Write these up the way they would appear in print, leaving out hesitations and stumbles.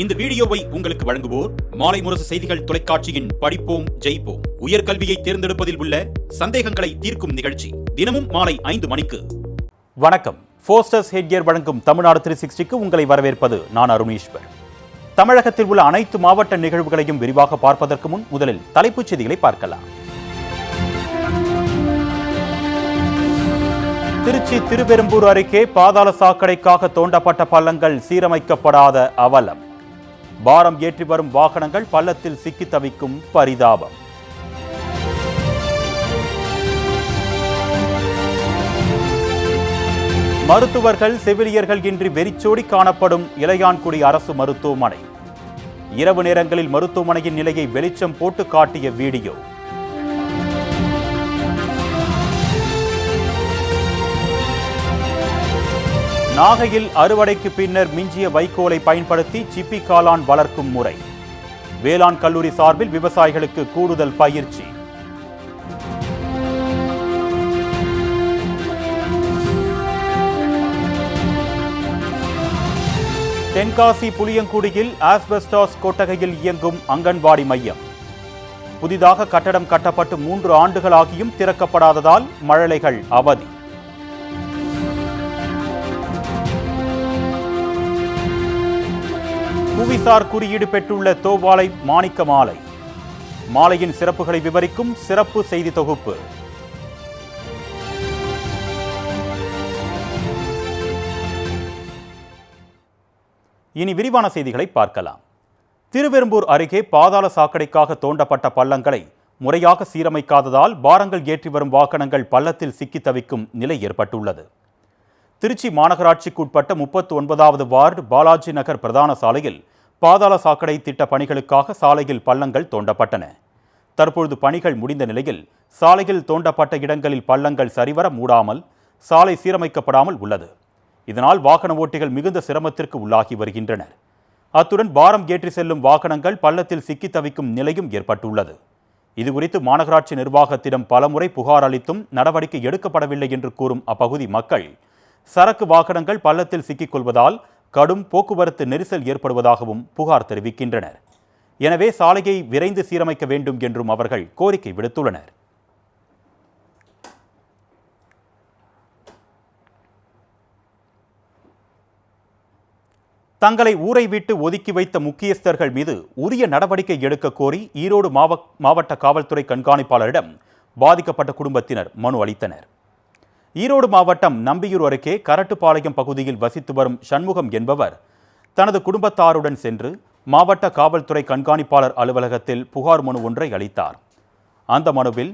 இந்த வீடியோவை உங்களுக்கு வழங்குவோர் மாலை முரசு செய்திகள் தொலைக்காட்சியின் படிப்போம் ஜெயிப்போம் உயர்கல்வியை தேர்ந்தெடுப்பதில் உள்ள சந்தேகங்களை தீர்க்கும் நிகழ்ச்சி தினமும் மாலை 5 மணிக்கு. வணக்கம். ஃபோஸ்டர்ஸ் ஹெட்கியர் வழங்கும் தமிழ்நாடு 360க்கு உங்களை வரவேற்பது நான் அருணீஸ்வர். தமிழகத்தில் உள்ள அனைத்து மாவட்ட நிகழ்வுகளையும் விரிவாக பார்ப்பதற்கு முன் முதலில் தலைப்புச் செய்திகளை பார்க்கலாம். திருச்சி திருவெரும்பூர் அருகே பாதாள சாக்கடைக்காக தோண்டப்பட்ட பள்ளங்கள் சீரமைக்கப்படாத அவலம். பாரம் ஏற்றி வரும் வாகனங்கள் பள்ளத்தில் சிக்கி தவிக்கும் பரிதாபம். மருத்துவர்கள் செவிலியர்கள் இன்றி வெறிச்சோடி காணப்படும் இளையான்குடி அரசு மருத்துவமனை. இரவு நேரங்களில் மருத்துவமனையின் நிலையை வெளிச்சம் போட்டு காட்டிய வீடியோ. நாகையில் அறுவடைக்கு பின்னர் மிஞ்சிய வைக்கோலை பயன்படுத்தி சிப்பி காளான் வளர்க்கும் முறை. வேளாண் கல்லூரி சார்பில் விவசாயிகளுக்கு கூடுதல் பயிற்சி. தென்காசி புளியங்குடியில் ஆஸ்பெஸ்டாஸ் கொட்டகையில் இயங்கும் அங்கன்வாடி மையம். புதிதாக கட்டடம் கட்டப்பட்டு 3 ஆண்டுகளாகியும் திறக்கப்படாததால் மழலைகள் அவதி. புவிசார் குறியீடு பெற்றுள்ள தோவாளை மாணிக்க மாலை. மாலையின் சிறப்புகளை விவரிக்கும் சிறப்பு செய்தி தொகுப்பு. இனி விரிவான செய்திகளை பார்க்கலாம். திருவெரும்பூர் அருகே பாதாள சாக்கடைக்காக தோண்டப்பட்ட பள்ளங்களை முறையாக சீரமைக்காததால் பாரங்கள் ஏற்றி வரும் வாகனங்கள் பள்ளத்தில் சிக்கி தவிக்கும் நிலை ஏற்பட்டுள்ளது. திருச்சி மாநகராட்சிக்குட்பட்ட 39வது வார்டு பாலாஜி நகர் பிரதான சாலையில் பாதாள சாக்கடை திட்ட பணிகளுக்காக சாலையில் பள்ளங்கள் தோண்டப்பட்டன. தற்பொழுது பணிகள் முடிந்த நிலையில் சாலையில் தோண்டப்பட்ட இடங்களில் பள்ளங்கள் சரிவர மூடாமல் சாலை சீரமைக்கப்படாமல் உள்ளது. இதனால் வாகன ஓட்டிகள் மிகுந்த சிரமத்திற்கு உள்ளாகி வருகின்றனர். அத்துடன் பாரம் ஏற்றி செல்லும் வாகனங்கள் பள்ளத்தில் சிக்கி தவிக்கும் நிலையும் ஏற்பட்டுள்ளது. இதுகுறித்து மாநகராட்சி நிர்வாகத்திடம் பலமுறை புகார் அளித்தும் நடவடிக்கை எடுக்கப்படவில்லை என்று கூறும் அப்பகுதி மக்கள் சரக்கு வாகனங்கள் பள்ளத்தில் சிக்கிக் கொள்வதால் கடும் போக்குவரத்து நெரிசல் ஏற்படுவதாகவும் புகார் தெரிவிக்கின்றனர். எனவே சாலையை விரைந்து சீரமைக்க வேண்டும் என்றும் அவர்கள் கோரிக்கை விடுத்துள்ளனர். தங்களை ஊரை விட்டு ஒதுக்கி வைத்த முக்கியஸ்தர்கள் மீது உரிய நடவடிக்கை எடுக்க கோரி ஈரோடு மாவட்ட காவல்துறை கண்காணிப்பாளரிடம் பாதிக்கப்பட்ட குடும்பத்தினர் மனு அளித்தனர். ஈரோடு மாவட்டம் நம்பியூர் அருகே கரட்டுப்பாளையம் பகுதியில் வசித்து வரும் சண்முகம் என்பவர் தனது குடும்பத்தாருடன் சென்று மாவட்ட காவல்துறை கண்காணிப்பாளர் அலுவலகத்தில் புகார் மனு ஒன்றை அளித்தார். அந்த மனுவில்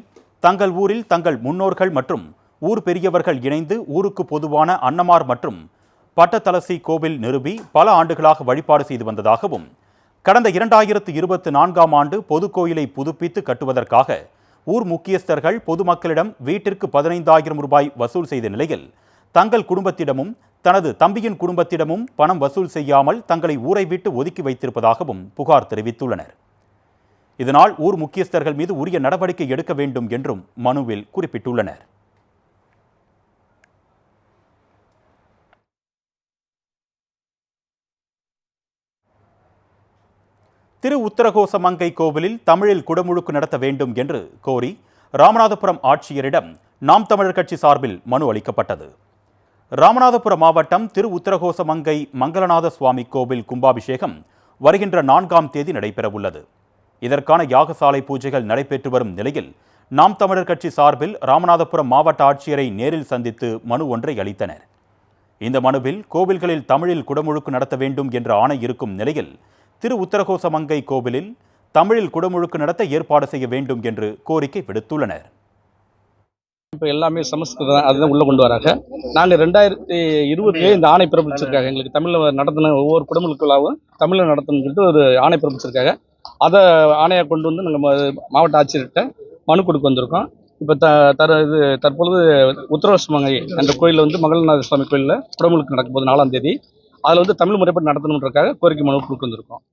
தங்கள் ஊரில் தங்கள் முன்னோர்கள் மற்றும் ஊர் பெரியவர்கள் இணைந்து ஊருக்கு பொதுவான அன்னமார் மற்றும் பட்டத்தலசி கோவில் நிறுவி பல ஆண்டுகளாக வழிபாடு செய்து வந்ததாகவும் கடந்த 2024ஆம் ஆண்டு பொதுக்கோயிலை புதுப்பித்து கட்டுவதற்காக ஊர் முக்கியஸ்தர்கள் பொதுமக்களிடம் வீட்டிற்கு 15,000 ரூபாய் வசூல் செய்த நிலையில் தங்கள் குடும்பத்திடமும் தனது தம்பியின் குடும்பத்திடமும் பணம் வசூல் செய்யாமல் தங்களை ஊரை விட்டு ஒதுக்கி வைத்திருப்பதாகவும் புகார் தெரிவித்துள்ளனர். இதனால் ஊர் முக்கியஸ்தர்கள் மீது உரிய நடவடிக்கை எடுக்க வேண்டும் என்றும் மனுவில் குறிப்பிட்டுள்ளனர். திரு உத்தரகோசமங்கை கோவிலில் தமிழில் குடமுழுக்கு நடத்த வேண்டும் என்று கோரி ராமநாதபுரம் ஆட்சியரிடம் நாம் தமிழர் கட்சி சார்பில் மனு அளிக்கப்பட்டது. ராமநாதபுரம் மாவட்டம் திரு உத்தரகோசமங்கை மங்களநாத சுவாமி கோவில் கும்பாபிஷேகம் வருகின்ற 4ஆம் தேதி நடைபெறவுள்ளது. இதற்கான யாகசாலை பூஜைகள் நடைபெற்று வரும் நிலையில் நாம் தமிழர் கட்சி சார்பில் ராமநாதபுரம் மாவட்ட ஆட்சியரை நேரில் சந்தித்து மனு ஒன்றை அளித்தனர். இந்த மனுவில் கோவில்களில் தமிழில் குடமுழுக்கு நடத்த வேண்டும் என்ற ஆணை இருக்கும் நிலையில் திரு உத்தரகோசமங்கை கோவிலில் தமிழில் குடமுழுக்கு நடத்த ஏற்பாடு செய்ய வேண்டும் என்று கோரிக்கை விடுத்துள்ளனர். இப்போ எல்லாமே சமஸ்கிருதம் அதுதான் உள்ள கொண்டு வராங்க. நாங்கள் 2020 இந்த ஆணை பிறப்பிச்சிருக்காங்க. எங்களுக்கு தமிழில் நடத்தின ஒவ்வொரு குடமுழுக்கு விழாவும் தமிழில் நடத்தணும்னு சொல்லிட்டு ஒரு ஆணை பிறப்பிச்சிருக்காங்க. அதை ஆணையை கொண்டு வந்து நாங்கள் மாவட்ட ஆட்சியர்கிட்ட மனு கொடுக்க வந்திருக்கோம். இப்போ தற்பொழுது உத்தரகோசமங்கை அந்த கோயிலில் வந்து மங்களநாத சுவாமி கோயிலில் குடமுழுக்கு நடக்கும்போது 4ஆம் தேதி அதில் தமிழ் முறைப்படி நடத்தணுன்றக்காக கோரிக்கை மனு கொடுக்க வந்திருக்கோம்.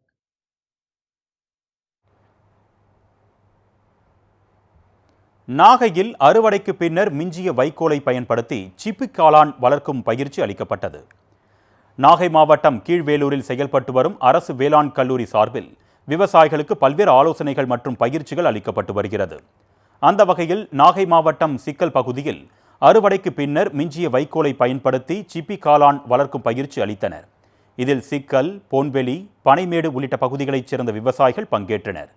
நாகையில் அறுவடைக்கு பின்னர் மிஞ்சிய வைக்கோலை பயன்படுத்தி சிப்பி காளான் வளர்க்கும் பயிற்சி அளிக்கப்பட்டது. நாகை மாவட்டம் கீழ்வேலூரில் செயல்பட்டு வரும் அரசு வேளாண் கல்லூரி சார்பில் விவசாயிகளுக்கு பல்வேறு ஆலோசனைகள் மற்றும் பயிற்சிகள் அளிக்கப்பட்டு வருகிறது. அந்த வகையில் நாகை மாவட்டம் சிக்கல் பகுதியில் அறுவடைக்கு பின்னர் மிஞ்சிய வைக்கோலை பயன்படுத்தி சிப்பி காளான் வளர்க்கும் பயிற்சி அளித்தனர். இதில் சிக்கல், பொன்வெளி, பனைமேடு உள்ளிட்ட பகுதிகளைச் சேர்ந்த விவசாயிகள் பங்கேற்றனர்.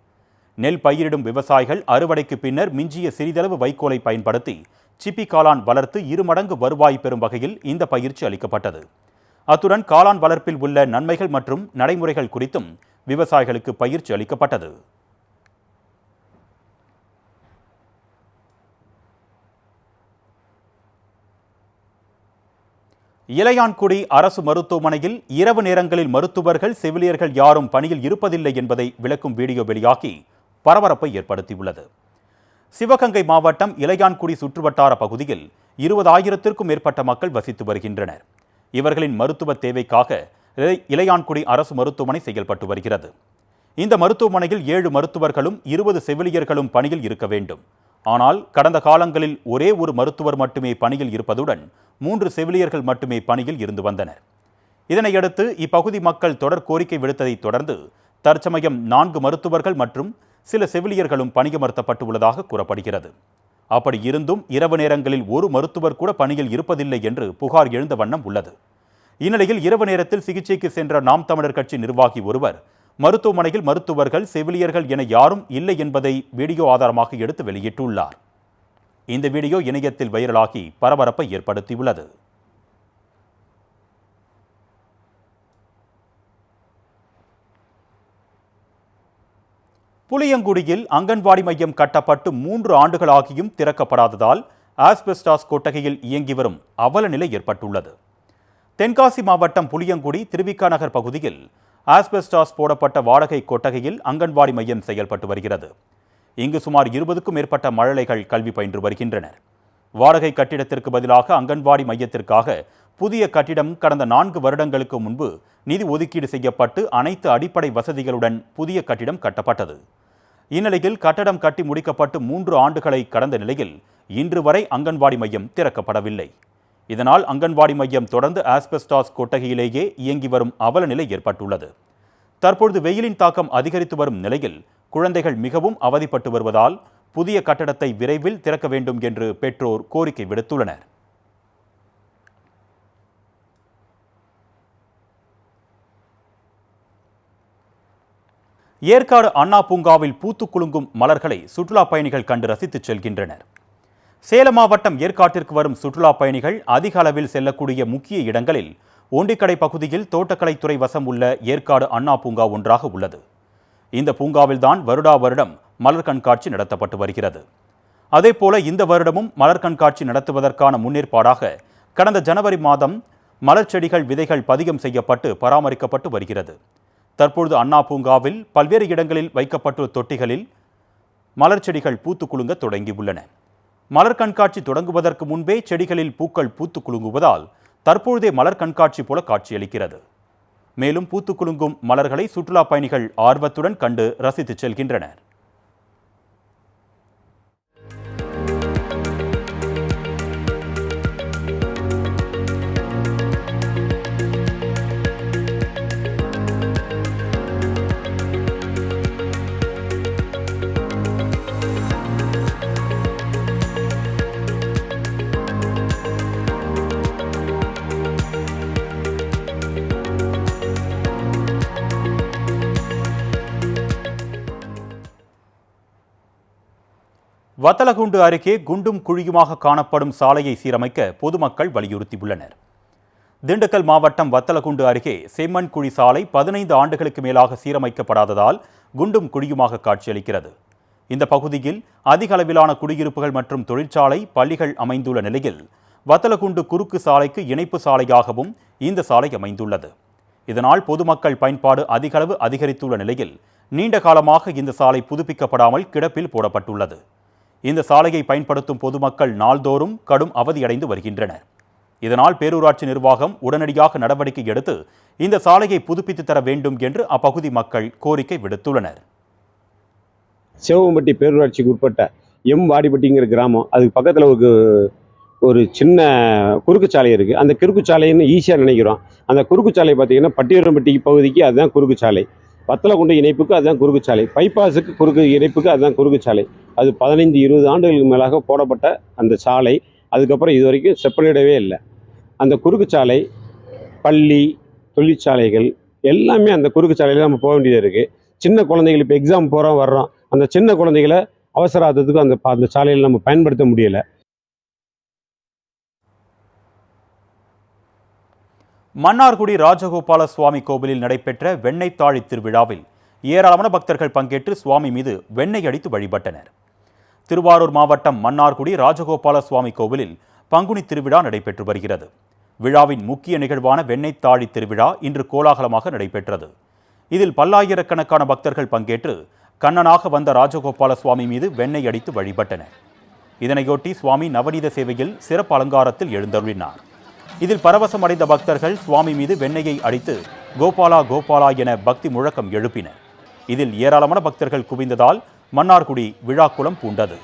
நெல் பயிரிடும் விவசாயிகள் அறுவடைக்கு பின்னர் மிஞ்சிய சிறிதளவு வைக்கோலை பயன்படுத்தி சிப்பி காளான் வளர்த்து 2 மடங்கு வருவாய் பெறும் வகையில் இந்த பயிற்சி அளிக்கப்பட்டது. அத்துடன் காளான் வளர்ப்பில் உள்ள நன்மைகள் மற்றும் நடைமுறைகள் குறித்தும் விவசாயிகளுக்கு பயிற்சி அளிக்கப்பட்டது. இளையான்குடி அரசு மருத்துவமனையில் இரவு நேரங்களில் மருத்துவர்கள், செவிலியர்கள் யாரும் பணியில் இருப்பதில்லை என்பதை விளக்கும் வீடியோ வெளியாகி பரபரப்பை ஏற்படுத்தியுள்ளது. சிவகங்கை மாவட்டம் இளையான்குடி சுற்றுவட்டார பகுதியில் 20,000க்கும் மேற்பட்ட மக்கள் வசித்து வருகின்றனர். இவர்களின் மருத்துவ தேவைக்காக இளையான்குடி அரசு மருத்துவமனை செயல்பட்டு வருகிறது. இந்த மருத்துவமனையில் 7 மருத்துவர்களும் 20 செவிலியர்களும் பணியில் இருக்க வேண்டும். ஆனால் கடந்த காலங்களில் ஒரே ஒரு மருத்துவர் மட்டுமே பணியில் இருப்பதுடன் 3 செவிலியர்கள் மட்டுமே பணியில் இருந்து வந்தனர். இதனையடுத்து இப்பகுதி மக்கள் தொடர் கோரிக்கை விடுத்ததைத் தொடர்ந்து தற்சமயம் 4 மருத்துவர்கள் மற்றும் சில செவிலியர்களும் பணியமர்த்தப்பட்டு உள்ளதாக கூறப்படுகிறது. அப்படி இருந்தும் இரவு நேரங்களில் ஒரு மருத்துவர் கூட பணியில் இருப்பதில்லை என்று புகார் எழுந்த வண்ணம் உள்ளது. இந்நிலையில் இரவு நேரத்தில் சிகிச்சைக்கு சென்ற நாம் தமிழர் கட்சி நிர்வாகி ஒருவர் மருத்துவமனையில் மருத்துவர்கள், செவிலியர்கள் என யாரும் இல்லை என்பதை வீடியோ ஆதாரமாக எடுத்து வெளியிட்டுள்ளார். இந்த வீடியோ இணையத்தில் வைரலாகி பரபரப்பை ஏற்படுத்தியுள்ளது. புளியங்குடியில் அங்கன்வாடி மையம் கட்டப்பட்டு 3 ஆண்டுகளாகியும் திறக்கப்படாததால் ஆஸ்பெஸ்டாஸ் கொட்டகையில் இயங்கி வரும் அவல நிலை ஏற்பட்டுள்ளது. தென்காசி மாவட்டம் புளியங்குடி திருவிக்கா நகர் பகுதியில் ஆஸ்பெஸ்டாஸ் போடப்பட்ட வாடகை கொட்டகையில் அங்கன்வாடி மையம் செயல்பட்டு வருகிறது. இங்கு சுமார் 20க்கும் மேற்பட்ட மழலைகள் கல்வி பயின்று வருகின்றனர். வாடகை கட்டிடத்திற்கு பதிலாக அங்கன்வாடி மையத்திற்காக புதிய கட்டிடம் கடந்த 4 வருடங்களுக்கு முன்பு நிதி ஒதுக்கீடு செய்யப்பட்டு அனைத்து அடிப்படை வசதிகளுடன் புதிய கட்டிடம் கட்டப்பட்டது. இந்நிலையில் கட்டடம் கட்டி முடிக்கப்பட்டு 3 ஆண்டுகளை கடந்த நிலையில் இன்று வரை அங்கன்வாடி மையம் திறக்கப்படவில்லை. இதனால் அங்கன்வாடி மையம் தொடர்ந்து ஆஸ்பெஸ்டாஸ் கொட்டகையிலேயே இயங்கி வரும் அவல நிலை ஏற்பட்டுள்ளது. தற்பொழுது வெயிலின் தாக்கம் அதிகரித்து வரும் நிலையில் குழந்தைகள் மிகவும் அவதிப்பட்டு வருவதால் புதிய கட்டடத்தை விரைவில் திறக்க வேண்டும் என்று பெற்றோர் கோரிக்கை விடுத்துள்ளனர். ஏற்காடு அண்ணா பூங்காவில் பூத்து குலுங்கும் மலர்களை சுற்றுலா பயணிகள் கண்டு ரசித்து செல்கின்றனர். சேலம் மாவட்டம் ஏற்காட்டிற்கு வரும் சுற்றுலா பயணிகள் அதிக அளவில் செல்லக்கூடிய முக்கிய இடங்களில் ஒண்டிக்கடை பகுதியில் தோட்டக்கலைத்துறை வசம் உள்ள ஏற்காடு அண்ணா பூங்கா ஒன்றாக உள்ளது. இந்த பூங்காவில்தான் வருடா வருடம் மலர் கண்காட்சி நடத்தப்பட்டு வருகிறது. அதேபோல இந்த வருடமும் மலர் கண்காட்சி நடத்துவதற்கான முன்னேற்பாடாக கடந்த ஜனவரி மாதம் மலர் செடிகள் விதைகள் பதியம் செய்யப்பட்டு பராமரிக்கப்பட்டு வருகிறது. தற்பொழுது அண்ணா பூங்காவில் பல்வேறு இடங்களில் வைக்கப்பட்டுள்ள தொட்டிகளில் மலர் செடிகள் பூத்து குலுங்க தொடங்கியுள்ளன. மலர் கண்காட்சி தொடங்குவதற்கு முன்பே செடிகளில் பூக்கள் பூத்து குலுங்குவதால் தற்பொழுதே மலர் கண்காட்சி போல காட்சியளிக்கிறது. மேலும் பூத்து குலுங்கும் மலர்களை சுற்றுலா பயணிகள் ஆர்வத்துடன் கண்டு ரசித்து செல்கின்றனர். வத்தலகுண்டு அருகே குண்டும் குழியுமாக காணப்படும் சாலையை சீரமைக்க பொதுமக்கள் வலியுறுத்தியுள்ளனர். திண்டுக்கல் மாவட்டம் வத்தலகுண்டு அருகே செம்மண் குழி சாலை 15 ஆண்டுகளுக்கு மேலாக சீரமைக்கப்படாததால் குண்டும் குழியுமாக காட்சியளிக்கிறது. இந்த பகுதியில் அதிக அளவிலான குடியிருப்புகள் மற்றும் தொழிற்சாலை, பள்ளிகள் அமைந்துள்ள நிலையில் வத்தலகுண்டு குறுக்கு சாலைக்கு இணைப்பு சாலையாகவும் இந்த சாலை அமைந்துள்ளது. இதனால் பொதுமக்கள் பயன்பாடு அதிக அளவு அதிகரித்துள்ள நிலையில் நீண்ட காலமாக இந்த சாலை புதுப்பிக்கப்படாமல் கிடப்பில் போடப்பட்டுள்ளது. இந்த சாலையை பயன்படுத்தும் பொதுமக்கள் நாள்தோறும் கடும் அவதியடைந்து வருகின்றனர். இதனால் பேரூராட்சி நிர்வாகம் உடனடியாக நடவடிக்கை எடுத்து இந்த சாலையை புதுப்பித்து தர வேண்டும் என்று அப்பகுதி மக்கள் கோரிக்கை விடுத்துள்ளனர். சிவகம்பட்டி பேரூராட்சிக்கு உட்பட்ட வாடிப்பட்டிங்கிற கிராமம், அதுக்கு பக்கத்தில் ஒரு ஒரு சின்ன குறுக்கு சாலை இருக்குது. அந்த குறுக்கு சாலைன்னு ஈஸியாக நினைக்கிறோம். அந்த குறுக்கு சாலை பார்த்திங்கன்னா பட்டியரம்பட்டி பகுதிக்கு அதுதான் குறுக்கு சாலை, வத்தலக்குண்டு இணைப்புக்கு அதுதான் குறுக்கு சாலை, பைபாஸுக்கு குறுக்கு இணைப்புக்கு அதுதான் குறுக்கு சாலை. அது 15-20 ஆண்டுகளுக்கு மேலாக போடப்பட்ட அந்த சாலை அதுக்கப்புறம் இது வரைக்கும் செப்பனிடவே இல்லை. அந்த குறுக்கு சாலை, பள்ளி, தொழிற்சாலைகள் எல்லாமே அந்த குறுக்கு சாலையில் நம்ம போக வேண்டியது இருக்குது. சின்ன குழந்தைகள் இப்போ எக்ஸாம் போகிறோம் வர்றோம், அந்த சின்ன குழந்தைகளை அவசரார்த்தத்துக்கு அந்த சாலையில் நம்ம பயன்படுத்த முடியலை. மன்னார்குடி ராஜகோபால சுவாமி கோவிலில் நடைபெற்ற வெண்ணெய் தாழி திருவிழாவில் ஏராளமான பக்தர்கள் பங்கேற்று சுவாமி மீது வெண்ணெய் அடித்து வழிபட்டனர். திருவாரூர் மாவட்டம் மன்னார்குடி ராஜகோபால சுவாமி கோவிலில் பங்குனி திருவிழா நடைபெற்று வருகிறது. விழாவின் முக்கிய நிகழ்வான வெண்ணெய் தாழி திருவிழா இன்று கோலாகலமாக நடைபெற்றது. இதில் பல்லாயிரக்கணக்கான பக்தர்கள் பங்கேற்று கண்ணனாக வந்த ராஜகோபால சுவாமி மீது வெண்ணெய் அடித்து வழிபட்டனர். இதனையொட்டி சுவாமி நவநீத சேவையில் சிறப்பு அலங்காரத்தில் எழுந்தருளினார். இதில் பரவசம் அடைந்த பக்தர்கள் சுவாமி மீது வெண்ணெயை அடித்து கோபாலா கோபாலா என பக்தி முழக்கம் எழுப்பினர். இதில் ஏராளமான பக்தர்கள் குவிந்ததால் மன்னார்குடி விழாக்குளம் பூண்டது.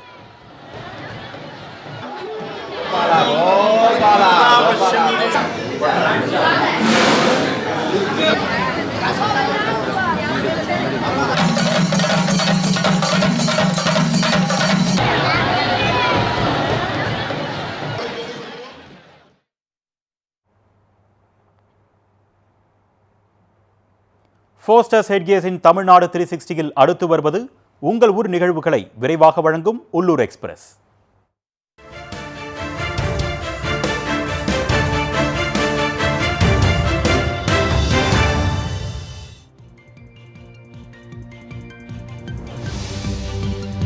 ஃபோஸ்டர்ஸ் ஹெட்கேஸின் தமிழ்நாடு 360ல் அடுத்து வருவது உங்கள் ஊர் நிகழ்வுகளை விரைவாக வழங்கும் உள்ளூர் எக்ஸ்பிரஸ்.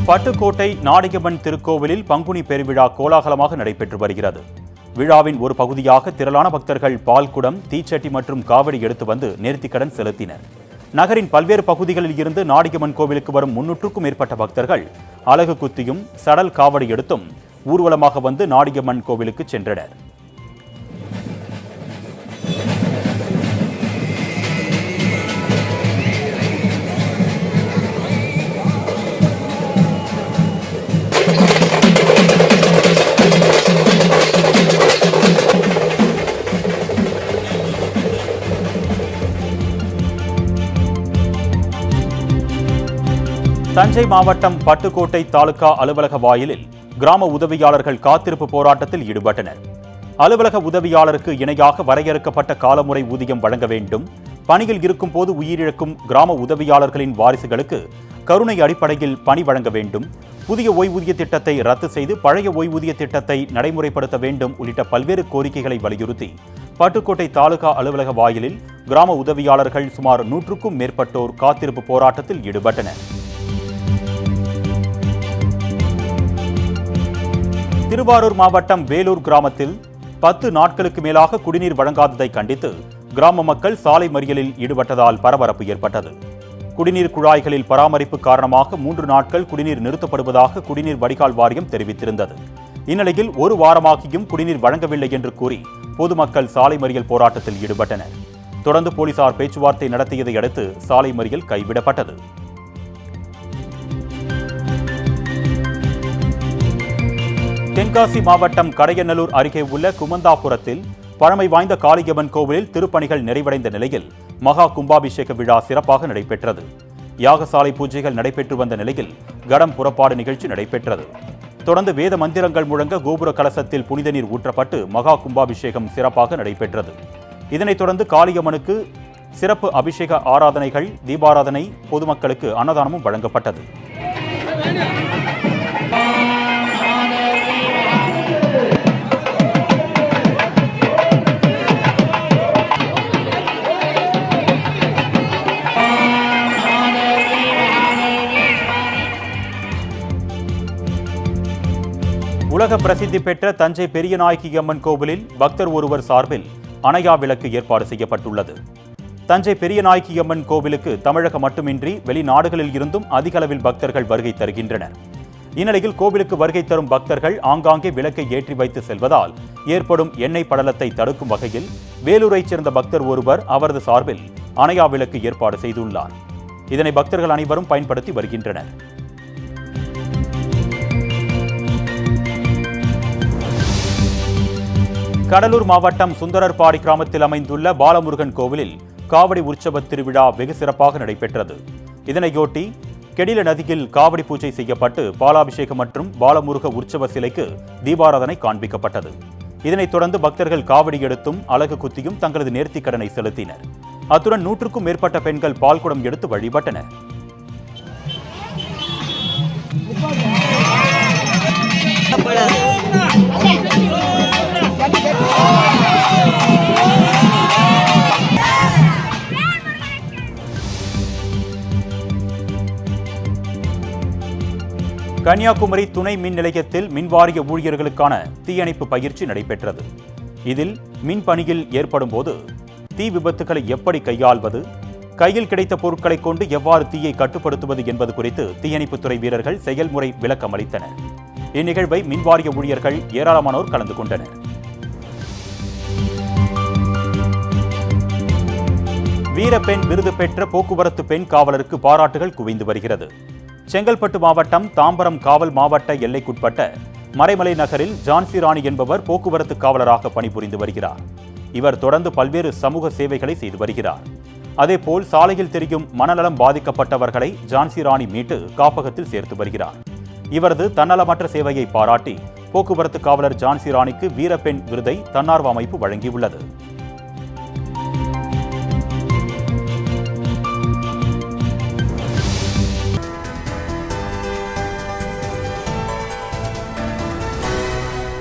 பட்டுக்கோட்டை நாடிகம்மன் திருக்கோவிலில் பங்குனி பெருவிழா கோலாகலமாக நடைபெற்று வருகிறது. விழாவின் ஒரு பகுதியாக திரளான பக்தர்கள் பால்குடம், தீச்சட்டி மற்றும் காவடி எடுத்து வந்து நேர்த்திக்கடன் செலுத்தினர். நகரின் பல்வேறு பகுதிகளில் இருந்து நாடிகம்மன் கோவிலுக்கு வரும் 300க்கும் மேற்பட்ட பக்தர்கள் அலகு குத்தியும் சடல் காவடி எடுத்தும் ஊர்வலமாக வந்து நாடிகம்மன் கோவிலுக்கு சென்றனர். தஞ்சை மாவட்டம் பட்டுக்கோட்டை தாலுகா அலுவலக வாயிலில் கிராம உதவியாளர்கள் காத்திருப்பு போராட்டத்தில் ஈடுபட்டனர். அலுவலக உதவியாளருக்கு இணையாக வரையறுக்கப்பட்ட காலமுறை ஊதியம் வழங்க வேண்டும், பணியில் இருக்கும் போது உயிரிழக்கும் கிராம உதவியாளர்களின் வாரிசுகளுக்கு கருணை அடிப்படையில் பணி வழங்க வேண்டும், புதிய ஓய்வூதிய திட்டத்தை ரத்து செய்து பழைய ஓய்வூதிய திட்டத்தை நடைமுறைப்படுத்த வேண்டும் உள்ளிட்ட பல்வேறு கோரிக்கைகளை வலியுறுத்தி பட்டுக்கோட்டை தாலுகா அலுவலக வாயிலில் கிராம உதவியாளர்கள் சுமார் 100க்கும் மேற்பட்டோர் காத்திருப்பு போராட்டத்தில் ஈடுபட்டனர். திருவாரூர் மாவட்டம் வேலூர் கிராமத்தில் 10 நாட்களுக்கு மேலாக குடிநீர் வழங்காததை கண்டித்து கிராம மக்கள் சாலை மறியலில் ஈடுபட்டதால் பரபரப்பு ஏற்பட்டது. குடிநீர் குழாய்களில் பராமரிப்பு காரணமாக 3 நாட்கள் குடிநீர் நிறுத்தப்படுவதாக குடிநீர் வடிகால் வாரியம் தெரிவித்திருந்தது. இந்நிலையில் 1 வாரமாகியும் குடிநீர் வழங்கவில்லை என்று கூறி பொதுமக்கள் சாலை மறியல் போராட்டத்தில் ஈடுபட்டனர். தொடர்ந்து போலீசார் பேச்சுவார்த்தை நடத்தியதை அடுத்து சாலை மறியல் கைவிடப்பட்டது. தென்காசி மாவட்டம் கடையநல்லூர் அருகே உள்ள குமந்தாபுரத்தில் பழமை வாய்ந்த காளியம்மன் கோவிலில் திருப்பணிகள் நிறைவடைந்த நிலையில் மகா கும்பாபிஷேக விழா சிறப்பாக நடைபெற்றது. யாகசாலை பூஜைகள் நடைபெற்று வந்த நிலையில் கடம் புறப்பாடு நிகழ்ச்சி நடைபெற்றது. தொடர்ந்து வேத மந்திரங்கள் முழங்க கோபுர கலசத்தில் புனித நீர் ஊற்றப்பட்டு மகா கும்பாபிஷேகம் சிறப்பாக நடைபெற்றது. இதனைத் தொடர்ந்து காளியம்மனுக்கு சிறப்பு அபிஷேக ஆராதனைகள், தீபாராதனை, பொதுமக்களுக்கு அன்னதானமும் வழங்கப்பட்டது. உலக பிரசித்தி பெற்ற தஞ்சை பெரியநாயகி அம்மன் கோவிலில் பக்தர் ஒருவர் சார்பில் அணையா விளக்கு ஏற்பாடு செய்யப்பட்டுள்ளது. தஞ்சை பெரியநாயகி அம்மன் கோவிலுக்கு தமிழகம் மட்டுமின்றி வெளிநாடுகளில் இருந்தும் அதிக அளவில் பக்தர்கள் வருகை தருகின்றனர். இந்நிலையில் கோவிலுக்கு வருகை தரும் பக்தர்கள் ஆங்காங்கே விளக்கை ஏற்றி வைத்து செல்வதால் ஏற்படும் எண்ணெய் படலத்தை தடுக்கும் வகையில் வேலூரைச் சேர்ந்த பக்தர் ஒருவர் அவரது சார்பில் அணையா விளக்கு ஏற்பாடு செய்துள்ளார். இதனை பக்தர்கள் அனைவரும் பயன்படுத்தி வருகின்றனர். கடலூர் மாவட்டம் சுந்தரர்பாடி கிராமத்தில் அமைந்துள்ள பாலமுருகன் கோவிலில் காவடி உற்சவ திருவிழா வெகு சிறப்பாக நடைபெற்றது. இதனையொட்டி கெடில நதியில் காவடி பூஜை செய்யப்பட்டு பாலாபிஷேகம் மற்றும் பாலமுருக உற்சவ சிலைக்கு தீபாராதனை காண்பிக்கப்பட்டது. இதனைத் தொடர்ந்து பக்தர்கள் காவடி எடுத்தும் அலகு குத்தியும் தங்களது நேர்த்திக்கடனை செலுத்தினர். அத்துடன் 100க்கும் மேற்பட்ட பெண்கள் பால்குடம் எடுத்து வழிபட்டனர். கன்னியாகுமரி துணை மின் நிலையத்தில் மின்வாரிய ஊழியர்களுக்கான தீயணைப்பு பயிற்சி நடைபெற்றது. இதில் மின் பணியில் ஏற்படும் போது தீ விபத்துகளை எப்படி கையாள்வது, கையில் கிடைத்த பொருட்களை கொண்டு எவ்வாறு தீயை கட்டுப்படுத்துவது என்பது குறித்து தீயணைப்புத்துறை வீரர்கள் செயல்முறை விளக்கம் அளித்தனர். இந்நிகழ்வை மின்வாரிய ஊழியர்கள் ஏராளமானோர் கலந்து கொண்டனர். வீரப்பெண் விருது பெற்ற போக்குவரத்து பெண் காவலருக்கு பாராட்டுகள் குவிந்து வருகிறது. செங்கல்பட்டு மாவட்டம் தாம்பரம் காவல் மாவட்ட எல்லைக்குட்பட்ட மறைமலை நகரில் ஜான்சி ராணி என்பவர் போக்குவரத்து காவலராக பணிபுரிந்து வருகிறார். இவர் தொடர்ந்து பல்வேறு சமூக சேவைகளை செய்து வருகிறார். அதேபோல் சாலையில் தெரியும் மனநலம் பாதிக்கப்பட்டவர்களை ஜான்சி ராணி மீட்டு காப்பகத்தில் சேர்த்து வருகிறார். இவரது தன்னலமற்ற சேவையை பாராட்டி போக்குவரத்து காவலர் ஜான்சி ராணிக்கு வீரப்பெண் விருதை தன்னார்வ அமைப்பு வழங்கியுள்ளது.